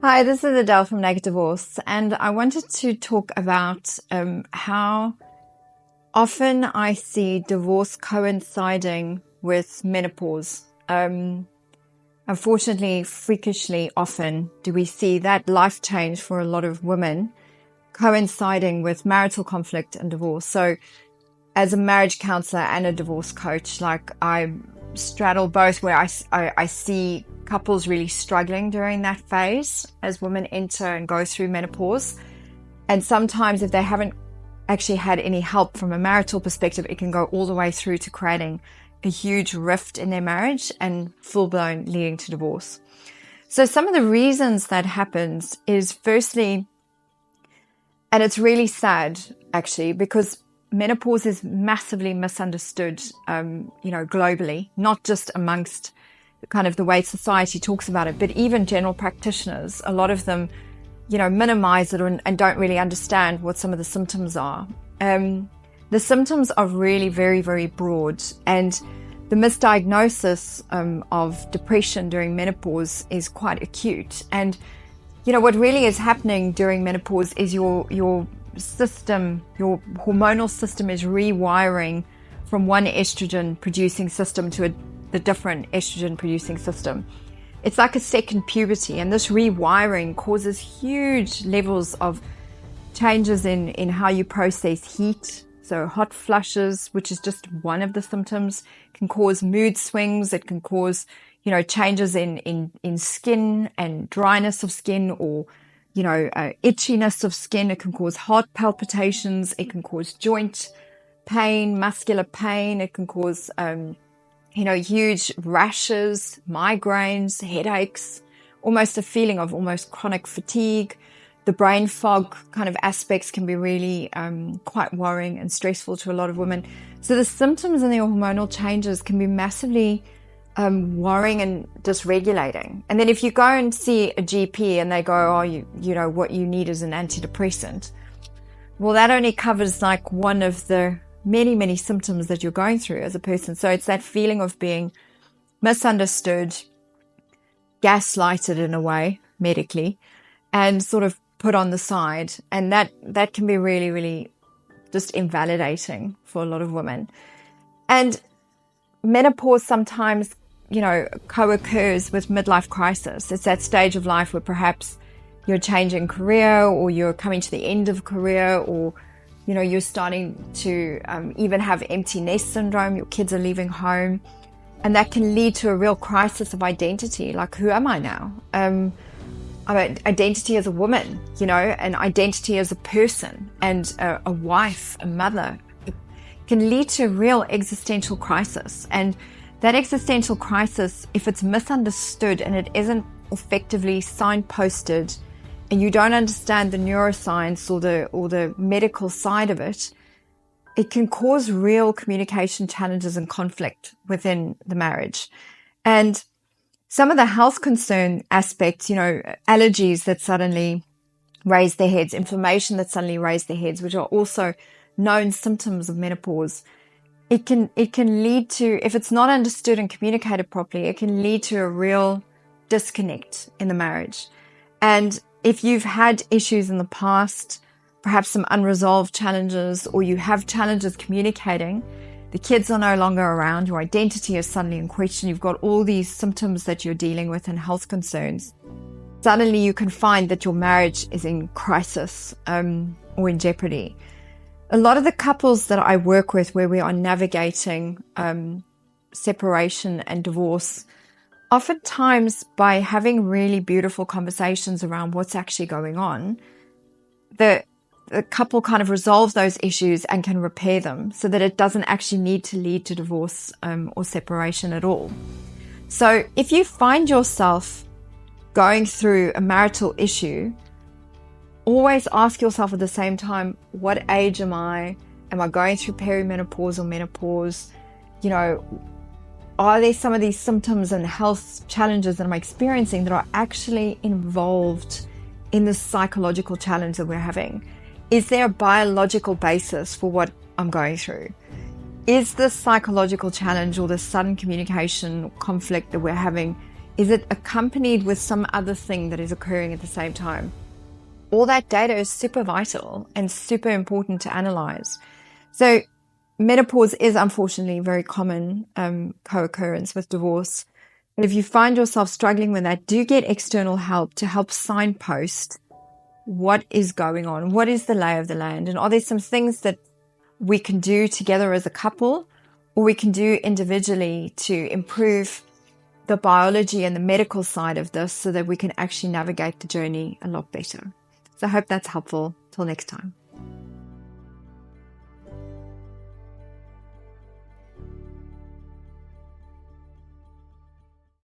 Hi, this is Adele from Naked.Divorce, and I wanted to talk about how often I see divorce coinciding with menopause. Unfortunately, freakishly often do we see that life change for a lot of women coinciding with marital conflict and divorce. So as a marriage counselor and a divorce coach, I straddle both, where I see couples really struggling during that phase as women enter and go through menopause. And sometimes if they haven't actually had any help from a marital perspective, it can go all the way through to creating a huge rift in their marriage and full-blown leading to divorce. So some of the reasons that happens is, firstly, and it's really sad actually, because menopause is massively misunderstood, globally, not just amongst kind of the way society talks about it, but even general practitioners. A lot of them, minimize it and don't really understand what some of the symptoms are. The symptoms are really very, very broad, and the misdiagnosis of depression during menopause is quite acute. And what really is happening during menopause is your system, your hormonal system is rewiring from one estrogen producing system to the different estrogen producing system. It's like a second puberty, and this rewiring causes huge levels of changes in how you process heat. So hot flushes, which is just one of the symptoms, can cause mood swings. It can cause changes in skin and dryness of skin, or itchiness of skin. It can cause heart palpitations. It can cause joint pain, muscular pain. It can cause, huge rashes, migraines, headaches, almost a feeling of almost chronic fatigue. The brain fog kind of aspects can be really quite worrying and stressful to a lot of women. So the symptoms and the hormonal changes can be massively worrying and dysregulating. And then if you go and see a GP and they go, oh, what you need is an antidepressant, well, that only covers like one of the many, many symptoms that you're going through as a person. So it's that feeling of being misunderstood, gaslighted in a way, medically, and sort of put on the side. And that can be really, really just invalidating for a lot of women. And menopause sometimes co-occurs with midlife crisis. It's that stage of life where perhaps you're changing career, or you're coming to the end of career, or you're starting to even have empty nest syndrome. Your kids are leaving home, and that can lead to a real crisis of identity. Like, who am I now? Identity as a woman, an identity as a person, and a wife, a mother. It can lead to a real existential crisis. And that existential crisis, if it's misunderstood and it isn't effectively signposted, and you don't understand the neuroscience or the medical side of it, it can cause real communication challenges and conflict within the marriage. And some of the health concern aspects, allergies that suddenly raise their heads, inflammation that suddenly raise their heads, which are also known symptoms of menopause. It can lead to, if it's not understood and communicated properly, it can lead to a real disconnect in the marriage. And if you've had issues in the past, perhaps some unresolved challenges, or you have challenges communicating, the kids are no longer around, your identity is suddenly in question, you've got all these symptoms that you're dealing with and health concerns, suddenly you can find that your marriage is in crisis or in jeopardy. A lot of the couples that I work with where we are navigating separation and divorce, oftentimes by having really beautiful conversations around what's actually going on, the couple kind of resolves those issues and can repair them so that it doesn't actually need to lead to divorce or separation at all. So if you find yourself going through a marital issue, always ask yourself at the same time, what age am I? Am I going through perimenopause or menopause? Are there some of these symptoms and health challenges that I'm experiencing that are actually involved in the psychological challenge that we're having? Is there a biological basis for what I'm going through? Is the psychological challenge or the sudden communication conflict that we're having Is it accompanied with some other thing that is occurring at the same time? All that data is super vital and super important to analyze. So menopause is unfortunately a very common co-occurrence with divorce. But if you find yourself struggling with that, do get external help to help signpost what is going on, what is the lay of the land, and are there some things that we can do together as a couple or we can do individually to improve the biology and the medical side of this so that we can actually navigate the journey a lot better. So I hope that's helpful. Till next time.